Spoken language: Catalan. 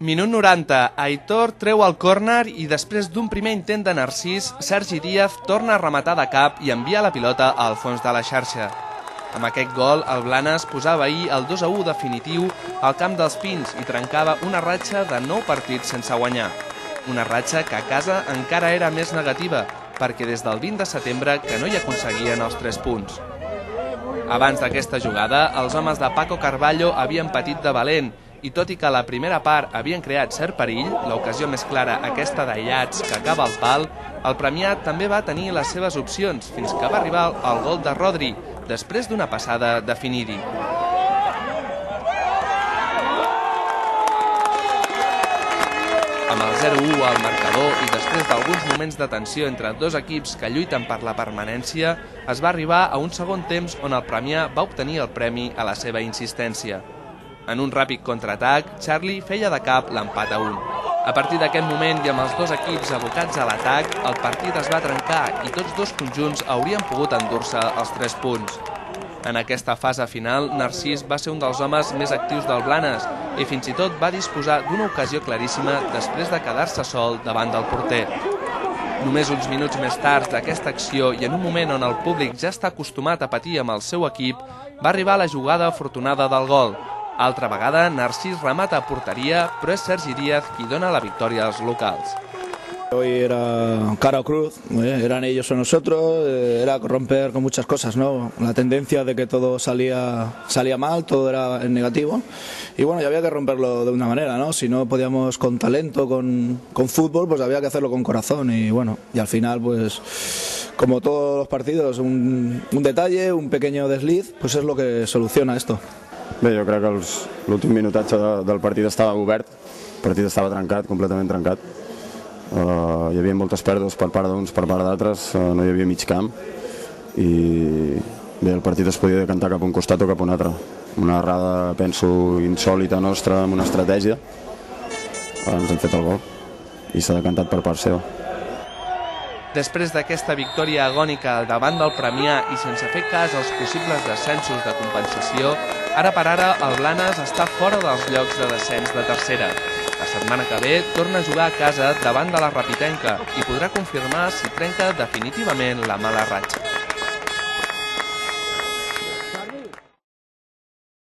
Minut 90, Aitor treu el córner i després d'un primer intent de Narcís, Sergi Díaz torna a rematar de cap i envia la pilota al fons de la xarxa. Amb aquest gol, el Blanes posava ahir el 2-1 definitiu al camp dels Pins i trencava una ratxa de 9 partits sense guanyar. Una ratxa que a casa encara era més negativa, perquè des del 20 de setembre que no hi aconseguien els 3 punts. Abans d'aquesta jugada, els homes de Paco Carballo havien patit de valent, i tot i que a la primera part havien creat cert perill, l'ocasió més clara aquesta d'Aillats que acaba al pal, el Premià també va tenir les seves opcions fins que va arribar el gol de Rodri, després d'una passada de Finidi. Amb el 0-1 al marcador i després d'alguns moments de tensió entre dos equips que lluiten per la permanència, es va arribar a un segon temps on el Premià va obtenir el premi a la seva insistència. En un ràpid contraatac, Charlie feia de cap l'empat a 1. A partir d'aquest moment i amb els dos equips abocats a l'atac, el partit es va trencar i tots dos conjunts haurien pogut endur-se els 3 punts. En aquesta fase final, Narcís va ser un dels homes més actius del Blanes i fins i tot va disposar d'una ocasió claríssima després de quedar-se sol davant del porter. Només uns minuts més tard d'aquesta acció i en un moment on el públic ja està acostumat a patir amb el seu equip, va arribar la jugada afortunada del gol. Altra vegada, Narcís remata a porteria, però és Sergi Díaz qui dona la victòria als locals. Hoy era cara o cruz, eran ellos o nosotros, era romper con muchas cosas, ¿no? La tendencia de que todo salía mal, todo era en negativo, y bueno, ya había que romperlo de una manera, ¿no? Si no podíamos con talento, con fútbol, pues había que hacerlo con corazón, y bueno, y al final, pues como todos los partidos, un detalle, un pequeño desliz, pues es lo que soluciona esto. Bé, jo crec que l'últim minutatge del partit estava obert, el partit estava trencat, completament trencat. Hi havia moltes pèrdues per part d'uns, per part d'altres, no hi havia mig camp i bé, el partit es podia decantar cap a un costat o cap a un altre. Una errada, penso, insòlita nostra amb una estratègia, ens hem fet el gol i s'ha decantat per part seva. Després d'aquesta victòria agònica davant del Premià i sense fer cas als possibles descensos de compensació, ara per ara el Blanes està fora dels llocs de descens de tercera. La setmana que ve torna a jugar a casa davant de la Rapitenca i podrà confirmar si trenca definitivament la mala ratxa.